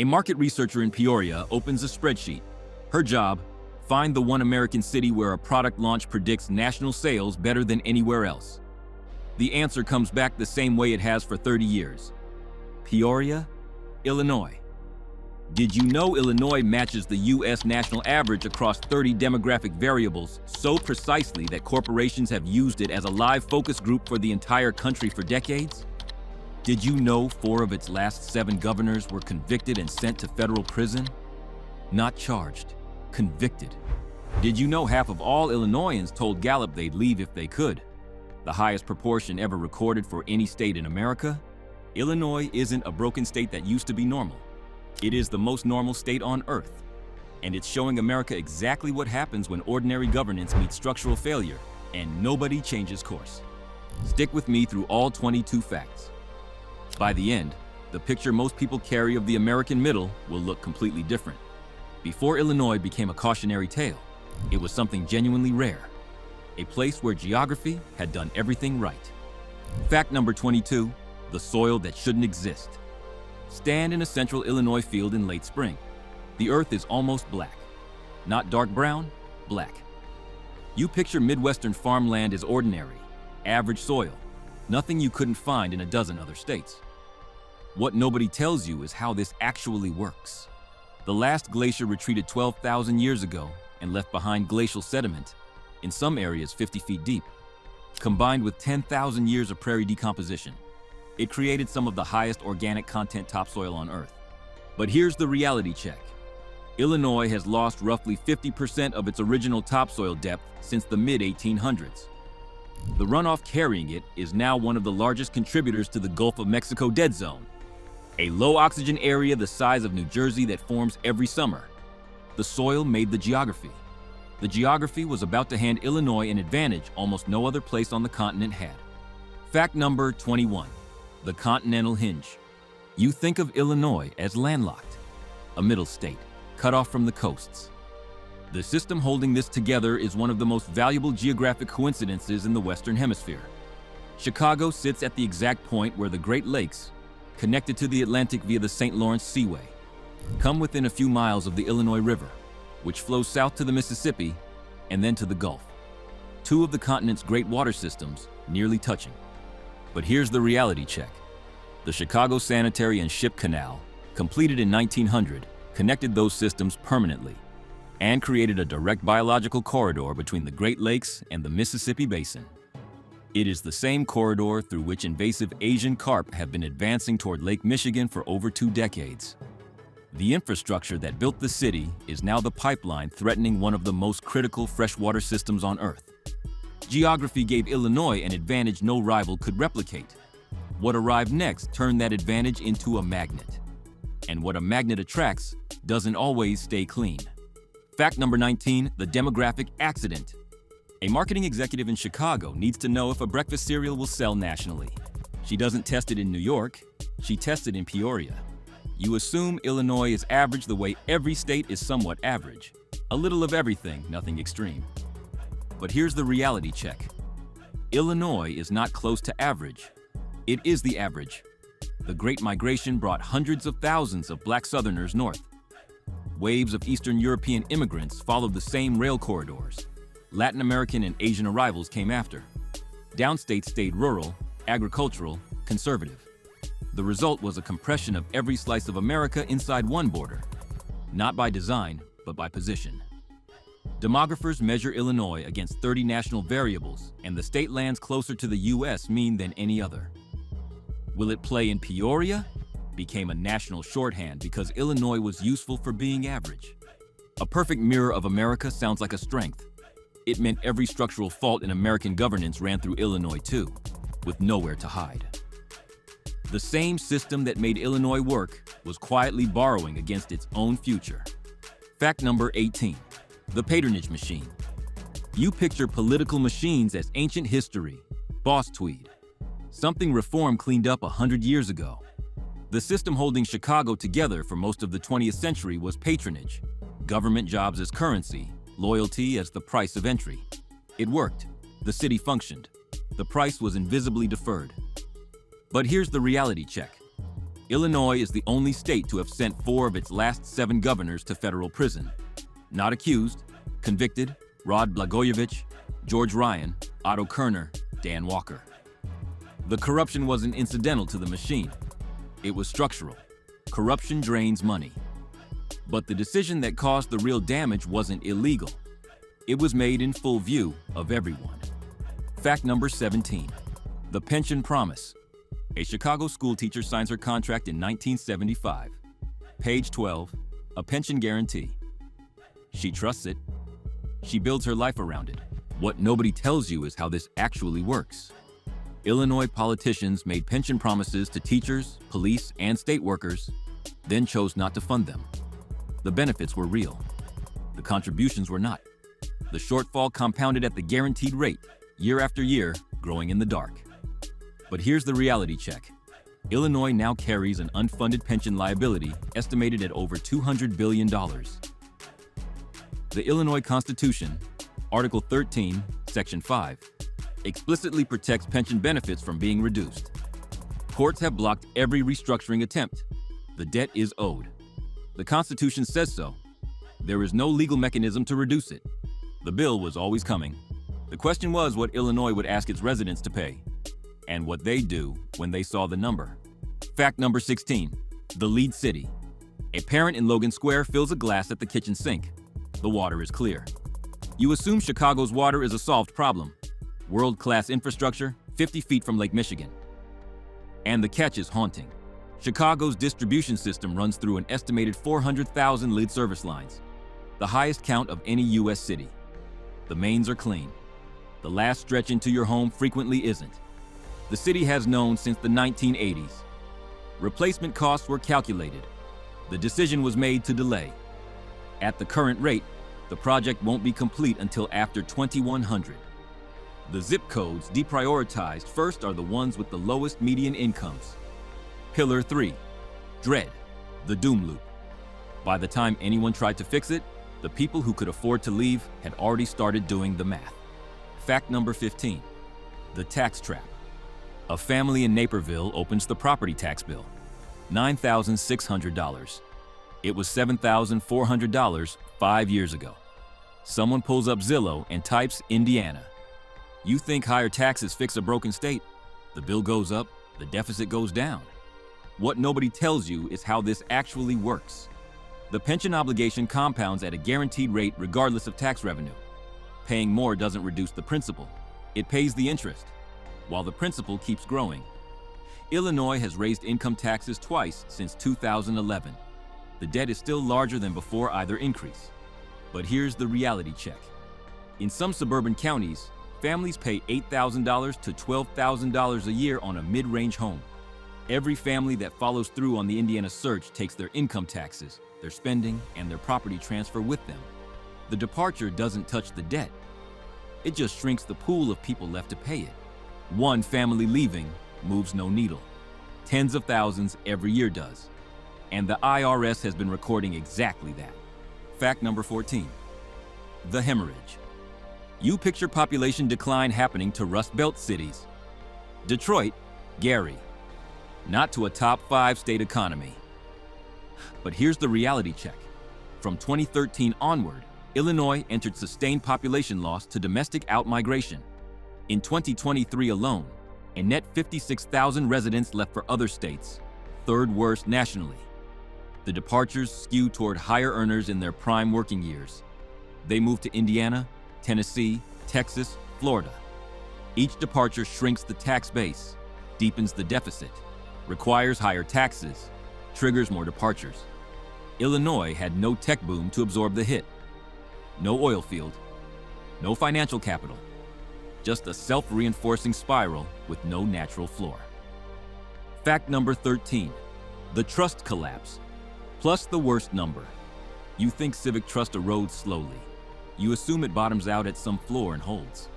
A market researcher in Peoria opens a spreadsheet. Her job, find the one American city where a product launch predicts national sales better than anywhere else. The answer comes back the same way it has for 30 years. Peoria, Illinois. Did you know Illinois matches the U.S. national average across 30 demographic variables so precisely that corporations have used it as a live focus group for the entire country for decades? Did you know 4 of its last 7 governors were convicted and sent to federal prison? Not charged, convicted. Did you know half of all Illinoisans told Gallup they'd leave if they could? The highest proportion ever recorded for any state in America? Illinois isn't a broken state that used to be normal. It is the most normal state on earth. And it's showing America exactly what happens when ordinary governance meets structural failure and nobody changes course. Stick with me through all 22 facts. By the end, the picture most people carry of the American middle will look completely different. Before Illinois became a cautionary tale, it was something genuinely rare. A place where geography had done everything right. Fact number 22, the soil that shouldn't exist. Stand in a central Illinois field in late spring. The earth is almost black. Not dark brown, black. You picture Midwestern farmland as ordinary, average soil, nothing you couldn't find in a dozen other states. What nobody tells you is how this actually works. The last glacier retreated 12,000 years ago and left behind glacial sediment, in some areas 50 feet deep, combined with 10,000 years of prairie decomposition. It created some of the highest organic content topsoil on Earth. But here's the reality check. Illinois has lost roughly 50% of its original topsoil depth since the mid-1800s. The runoff carrying it is now one of the largest contributors to the Gulf of Mexico dead zone, a low-oxygen area the size of New Jersey that forms every summer. The soil made the geography. The geography was about to hand Illinois an advantage almost no other place on the continent had. Fact number 21. The continental hinge. You think of Illinois as landlocked, a middle state, cut off from the coasts. The system holding this together is one of the most valuable geographic coincidences in the Western Hemisphere. Chicago sits at the exact point where the Great Lakes, connected to the Atlantic via the St. Lawrence Seaway, come within a few miles of the Illinois River, which flows south to the Mississippi and then to the Gulf. 2 of the continent's great water systems nearly touching. But here's the reality check. The Chicago Sanitary and Ship Canal, completed in 1900, connected those systems permanently and created a direct biological corridor between the Great Lakes and the Mississippi Basin. It is the same corridor through which invasive Asian carp have been advancing toward Lake Michigan for over 2 decades. The infrastructure that built the city is now the pipeline threatening one of the most critical freshwater systems on Earth. Geography gave Illinois an advantage no rival could replicate. What arrived next turned that advantage into a magnet. And what a magnet attracts doesn't always stay clean. Fact number 19, the demographic accident. A marketing executive in Chicago needs to know if a breakfast cereal will sell nationally. She doesn't test it in New York, she tests it in Peoria. You assume Illinois is average the way every state is somewhat average. A little of everything, nothing extreme. But here's the reality check. Illinois is not close to average. It is the average. The Great Migration brought hundreds of thousands of Black Southerners north. Waves of Eastern European immigrants followed the same rail corridors. Latin American and Asian arrivals came after. Downstate stayed rural, agricultural, conservative. The result was a compression of every slice of America inside one border, not by design, but by position. Demographers measure Illinois against 30 national variables, and the state lands closer to the U.S. mean than any other. Will it play in Peoria? Became a national shorthand because Illinois was useful for being average. A perfect mirror of America sounds like a strength. It meant every structural fault in American governance ran through Illinois too, with nowhere to hide. The same system that made Illinois work was quietly borrowing against its own future. Fact number 18. The patronage machine. You picture political machines as ancient history, boss tweed, something reform cleaned up 100 years ago. The system holding Chicago together for most of the 20th century was patronage, government jobs as currency, loyalty as the price of entry. It worked. The city functioned. The price was invisibly deferred. But here's the reality check. Illinois is the only state to have sent 4 of its last 7 governors to federal prison. Not accused, convicted: Rod Blagojevich, George Ryan, Otto Kerner, Dan Walker. The corruption wasn't incidental to the machine. It was structural. Corruption drains money. But the decision that caused the real damage wasn't illegal. It was made in full view of everyone. Fact number 17. The pension promise. A Chicago schoolteacher signs her contract in 1975. Page 12, a pension guarantee. She trusts it. She builds her life around it. What nobody tells you is how this actually works. Illinois politicians made pension promises to teachers, police, and state workers, then chose not to fund them. The benefits were real. The contributions were not. The shortfall compounded at the guaranteed rate, year after year, growing in the dark. But here's the reality check. Illinois now carries an unfunded pension liability estimated at over $200 billion. The Illinois Constitution, Article 13, Section 5, explicitly protects pension benefits from being reduced. Courts have blocked every restructuring attempt. The debt is owed. The Constitution says so. There is no legal mechanism to reduce it. The bill was always coming. The question was what Illinois would ask its residents to pay, and what they'd do when they saw the number. Fact number 16. The lead city. A parent in Logan Square fills a glass at the kitchen sink. The water is clear. You assume Chicago's water is a solved problem. World-class infrastructure, 50 feet from Lake Michigan. And the catch is haunting. Chicago's distribution system runs through an estimated 400,000 lead service lines, the highest count of any U.S. city. The mains are clean. The last stretch into your home frequently isn't. The city has known since the 1980s. Replacement costs were calculated. The decision was made to delay. At the current rate, the project won't be complete until after 2100. The zip codes deprioritized first are the ones with the lowest median incomes. Pillar 3. Dread. The doom loop. By the time anyone tried to fix it, the people who could afford to leave had already started doing the math. Fact number 15. The tax trap. A family in Naperville opens the property tax bill. $9,600. It was $7,400 5 years ago. Someone pulls up Zillow and types Indiana. You think higher taxes fix a broken state? The bill goes up, the deficit goes down. What nobody tells you is how this actually works. The pension obligation compounds at a guaranteed rate regardless of tax revenue. Paying more doesn't reduce the principal. It pays the interest, while the principal keeps growing. Illinois has raised income taxes twice since 2011. The debt is still larger than before either increase. But here's the reality check. In some suburban counties, families pay $8,000 to $12,000 a year on a mid-range home. Every family that follows through on the Indiana search takes their income taxes, their spending, and their property transfer with them. The departure doesn't touch the debt. It just shrinks the pool of people left to pay it. One family leaving moves no needle. Tens of thousands every year does. And the IRS has been recording exactly that. Fact number 14. The hemorrhage. You picture population decline happening to Rust Belt cities. Detroit, Gary. Not to a top 5 state economy. But here's the reality check. From 2013 onward, Illinois entered sustained population loss to domestic outmigration. In 2023 alone, a net 56,000 residents left for other states, third worst nationally. The departures skew toward higher earners in their prime working years. They move to Indiana, Tennessee, Texas, Florida. Each departure shrinks the tax base, deepens the deficit, requires higher taxes, triggers more departures. Illinois had no tech boom to absorb the hit. No oil field, no financial capital, just a self-reinforcing spiral with no natural floor. Fact number 13, the trust collapse, plus the worst number. You think civic trust erodes slowly. You assume it bottoms out at some floor and holds.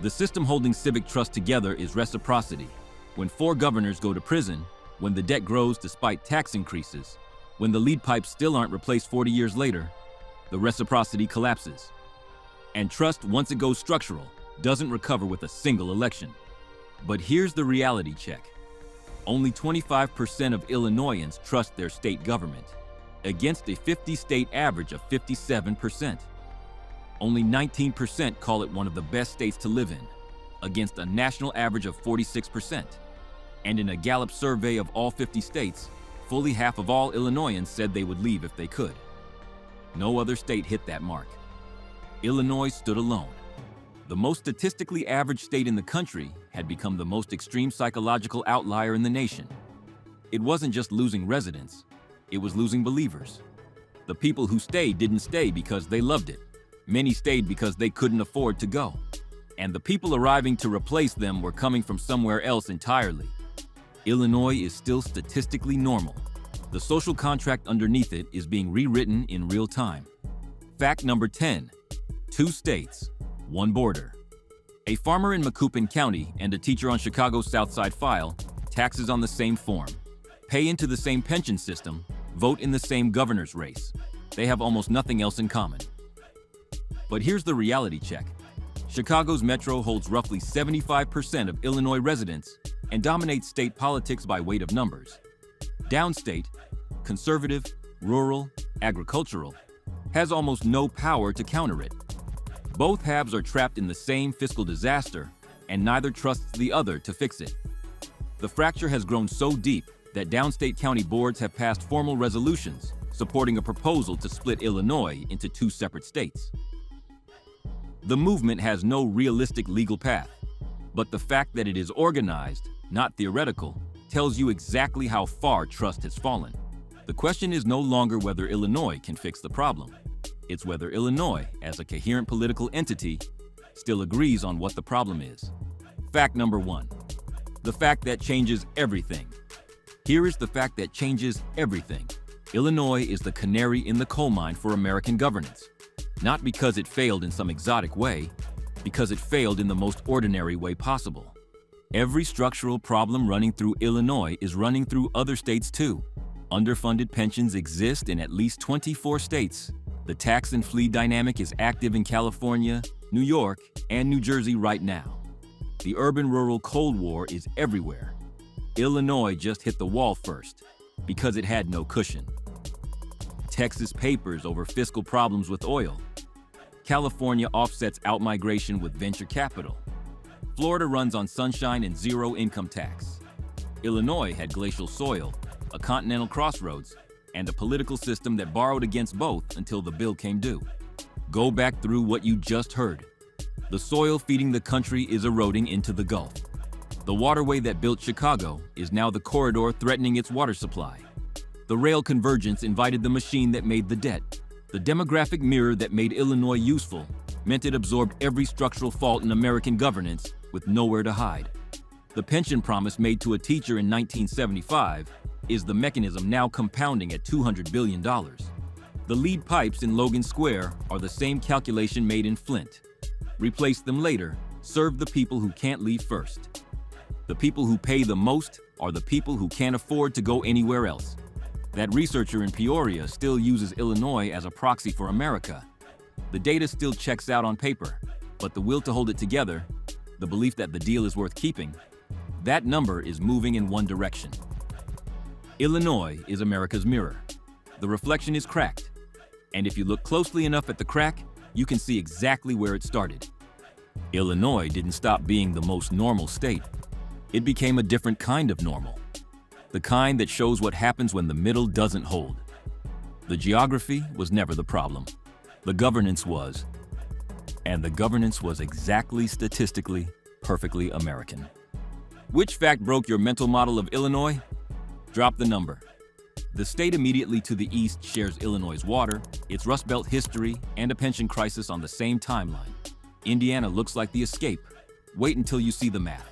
The system holding civic trust together is reciprocity. When 4 governors go to prison, when the debt grows despite tax increases, when the lead pipes still aren't replaced 40 years later, the reciprocity collapses. And trust, once it goes structural, doesn't recover with a single election. But here's the reality check. Only 25% of Illinoisans trust their state government, against a 50-state average of 57%. Only 19% call it one of the best states to live in, against a national average of 46%. And in a Gallup survey of all 50 states, fully half of all Illinoisans said they would leave if they could. No other state hit that mark. Illinois stood alone. The most statistically average state in the country had become the most extreme psychological outlier in the nation. It wasn't just losing residents, it was losing believers. The people who stayed didn't stay because they loved it. Many stayed because they couldn't afford to go. And the people arriving to replace them were coming from somewhere else entirely. Illinois is still statistically normal. The social contract underneath it is being rewritten in real time. Fact number 10. 2 states, 1 border. A farmer in Macoupin County and a teacher on Chicago's South Side file taxes on the same form, pay into the same pension system, vote in the same governor's race. They have almost nothing else in common. But here's the reality check. Chicago's metro holds roughly 75% of Illinois residents and dominates state politics by weight of numbers. Downstate, conservative, rural, agricultural, has almost no power to counter it. Both halves are trapped in the same fiscal disaster, and neither trusts the other to fix it. The fracture has grown so deep that downstate county boards have passed formal resolutions supporting a proposal to split Illinois into 2 separate states. The movement has no realistic legal path, but the fact that it is organized, not theoretical, tells you exactly how far trust has fallen. The question is no longer whether Illinois can fix the problem. It's whether Illinois, as a coherent political entity, still agrees on what the problem is. Fact number 1. The fact that changes everything. Here is the fact that changes everything. Illinois is the canary in the coal mine for American governance. Not because it failed in some exotic way, because it failed in the most ordinary way possible. Every structural problem running through Illinois is running through other states too. Underfunded pensions exist in at least 24 states. The tax and flee dynamic is active in California, New York, and New Jersey right now. The urban-rural Cold War is everywhere. Illinois just hit the wall first, because it had no cushion. Texas papers over fiscal problems with oil. California offsets outmigration with venture capital. Florida runs on sunshine and zero income tax. Illinois had glacial soil, a continental crossroads, and a political system that borrowed against both until the bill came due. Go back through what you just heard. The soil feeding the country is eroding into the Gulf. The waterway that built Chicago is now the corridor threatening its water supply. The rail convergence invited the machine that made the debt. The demographic mirror that made Illinois useful meant it absorbed every structural fault in American governance with nowhere to hide. The pension promise made to a teacher in 1975 is the mechanism now compounding at $200 billion. The lead pipes in Logan Square are the same calculation made in Flint. Replace them later, serve the people who can't leave first. The people who pay the most are the people who can't afford to go anywhere else. That researcher in Peoria still uses Illinois as a proxy for America. The data still checks out on paper, but the will to hold it together, the belief that the deal is worth keeping, that number is moving in one direction. Illinois is America's mirror. The reflection is cracked, and if you look closely enough at the crack, you can see exactly where it started. Illinois didn't stop being the most normal state. It became a different kind of normal. The kind that shows what happens when the middle doesn't hold. The geography was never the problem. The governance was. And the governance was exactly statistically, perfectly American. Which fact broke your mental model of Illinois? Drop the number. The state immediately to the east shares Illinois' water, its Rust Belt history, and a pension crisis on the same timeline. Indiana looks like the escape. Wait until you see the math.